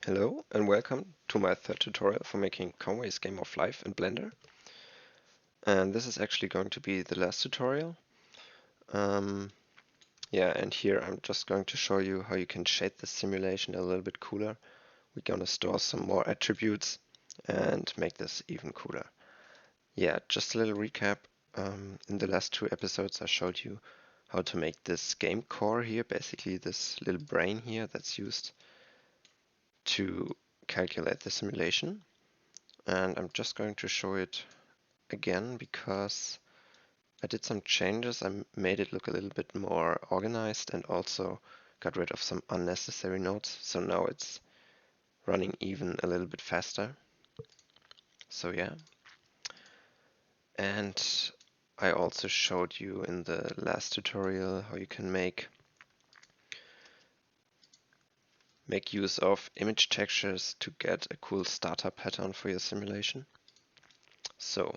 Hello and welcome to my third tutorial for making Conway's Game of Life in Blender. And this is actually going to be the last tutorial. And here I'm just going to show you how you can shade the simulation a little bit cooler. We're going to store some more attributes and make this even cooler. Just a little recap. In the last two episodes I showed you how to make this game core here, basically this little brain here that's used to calculate the simulation. And I'm just going to show it again because I did some changes. I made it look a little bit more organized and also got rid of some unnecessary nodes. So now it's running even a little bit faster. So yeah. And I also showed you in the last tutorial how you can make use of image textures to get a cool starter pattern for your simulation. So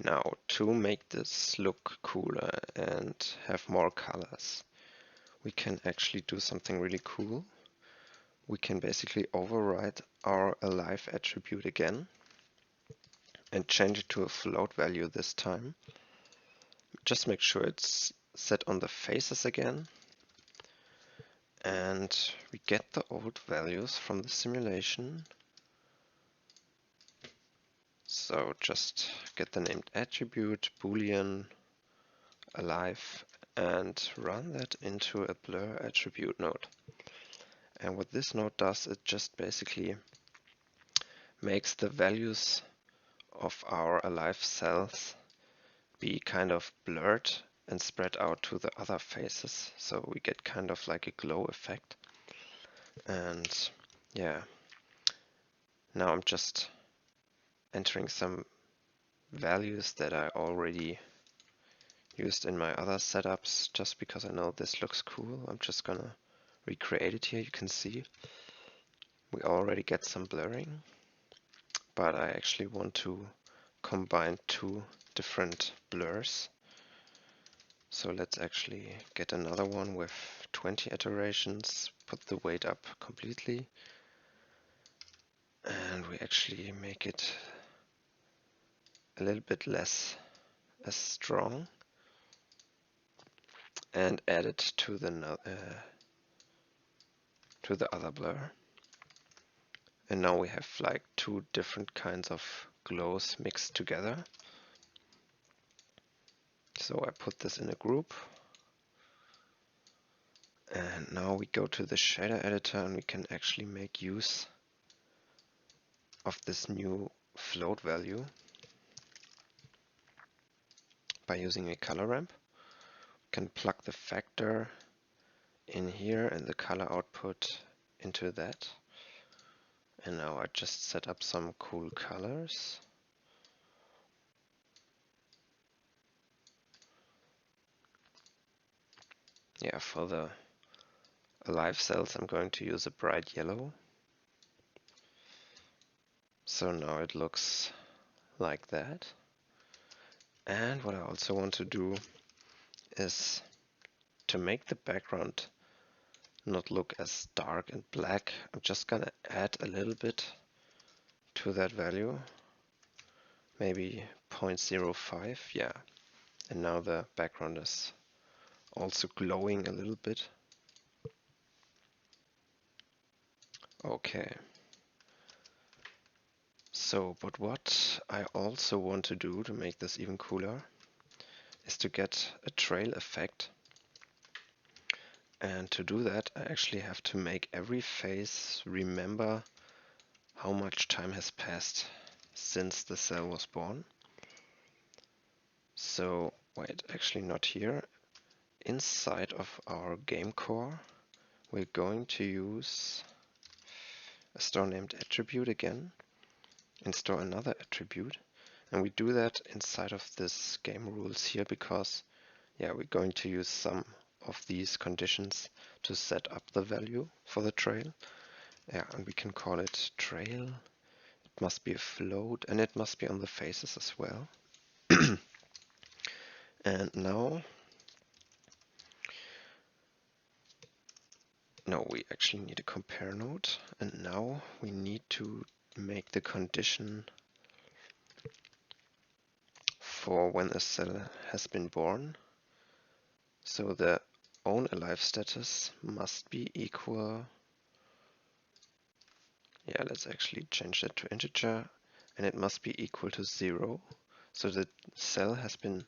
now to make this look cooler and have more colors, we can actually do something really cool. We can basically override our alive attribute again and change it to a float value this time. Just make sure it's set on the faces again. And we get the old values from the simulation. So just get the named attribute, boolean, alive, and run that into a blur attribute node. And what this node does, it just basically makes the values of our alive cells be kind of blurred and spread out to the other faces, so we get kind of like a glow effect. And yeah, now I'm just entering some values that I already used in my other setups just because I know this looks cool. I'm just gonna recreate it here. You can see we already get some blurring, but I actually want to combine two different blurs. So let's actually get another one with 20 iterations, put the weight up completely, and we actually make it a little bit less as strong and add it to the other blur. And now we have like two different kinds of glows mixed together. So I put this in a group. And now we go to the shader editor and we can actually make use of this new float value by using a color ramp. We can plug the factor in here and the color output into that. And now I just set up some cool colors. Yeah, for the alive cells I'm going to use a bright yellow. So now it looks like that. And what I also want to do is to make the background not look as dark and black. I'm just gonna add a little bit to that value, maybe 0.05, yeah. And now the background is also glowing a little bit. Okay. So, but what I also want to do to make this even cooler is to get a trail effect. And to do that, I actually have to make every face remember how much time has passed since the cell was born. So, wait, actually not here. Inside of our game core, we're going to use a store named attribute again and store another attribute. And we do that inside of this game rules here because, yeah, we're going to use some of these conditions to set up the value for the trail. Yeah, and we can call it trail. It must be a float and it must be on the faces as well. And now no, we actually need a compare node, and now we need to make the condition for when a cell has been born. So the own alive status must be equal, yeah, let's actually change that to integer, and it must be equal to 0. So the cell has been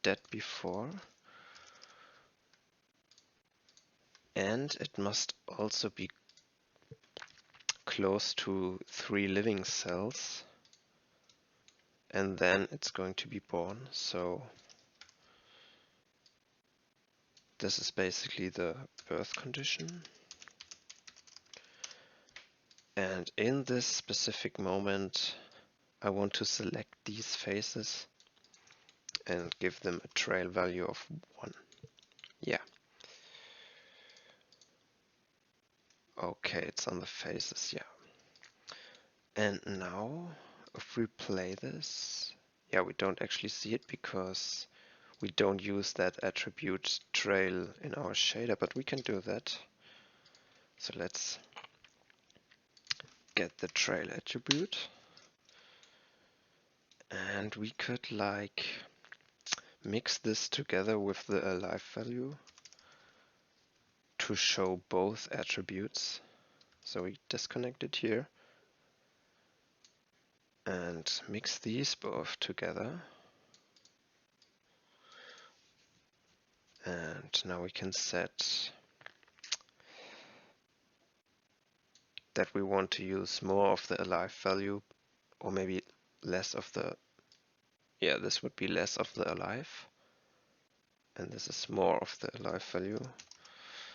dead before, and it must also be close to 3 living cells, and then it's going to be born. So this is basically the birth condition. And in this specific moment, I want to select these faces and give them a trail value of 1. Yeah. Okay, it's on the faces, yeah. And now, if we play this, yeah, we don't actually see it because we don't use that attribute trail in our shader, but we can do that. So let's get the trail attribute. And we could like mix this together with the alive value to show both attributes. So we disconnect it here and mix these both together. And now we can set that we want to use more of the alive value, or maybe less of the, yeah, this would be less of the alive, and this is more of the alive value.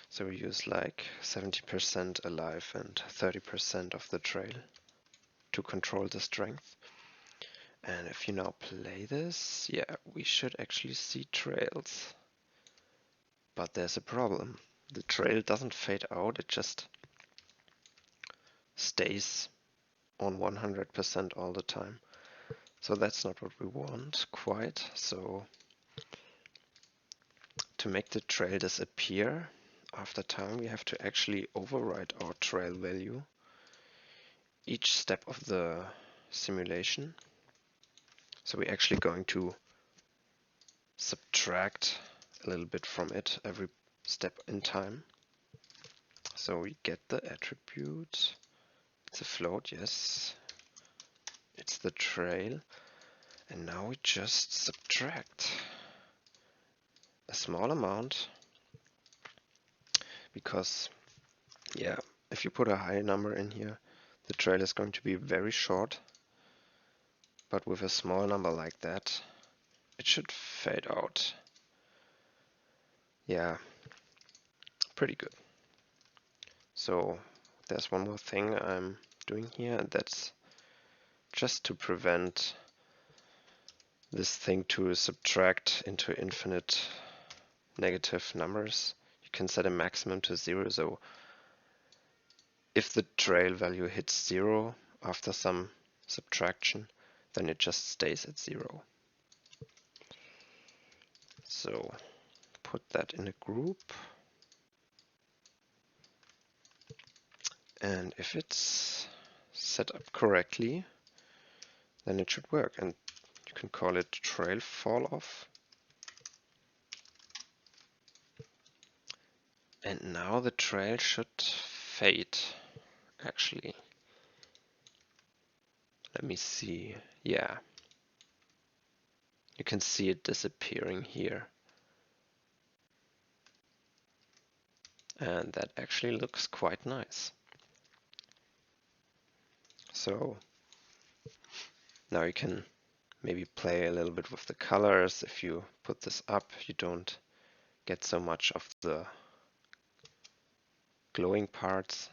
So we use like 70% alive and 30% of the trail to control the strength. And if you now play this, yeah, we should actually see trails. But there's a problem. The trail doesn't fade out, it just stays on 100% all the time. So that's not what we want quite. So to make the trail disappear after time, we have to actually overwrite our trail value each step of the simulation. So we're actually going to subtract a little bit from it every step in time. So we get the attribute. It's a float, yes. It's the trail. And now we just subtract a small amount, because, yeah, if you put a high number in here, the trail is going to be very short. But with a small number like that, it should fade out. Yeah, pretty good. So there's one more thing I'm doing here, and that's just to prevent this thing to subtract into infinite negative numbers. You can set a maximum to 0, so if the trail value hits 0 after some subtraction, then it just stays at 0. So put that in a group, and if it's set up correctly, then it should work, and you can call it trail fall off. And now the trail should fade, actually. Let me see. Yeah. You can see it disappearing here. And that actually looks quite nice. So now you can maybe play a little bit with the colors. If you put this up, you don't get so much of the glowing parts.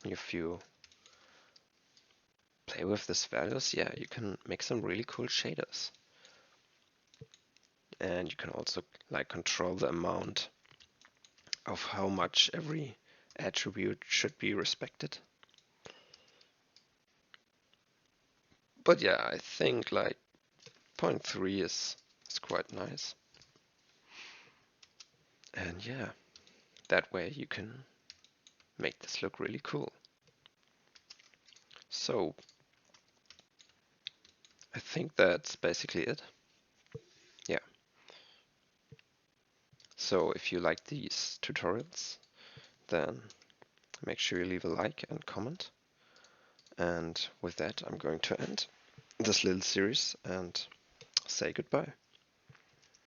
If you play with these values, yeah, you can make some really cool shaders. And you can also like control the amount of how much every attribute should be respected. But yeah, I think like 0.3 is quite nice. And yeah, that way you can make this look really cool. So I think that's basically it. Yeah. So if you like these tutorials, then make sure you leave a like and comment. And with that, I'm going to end this little series and say goodbye.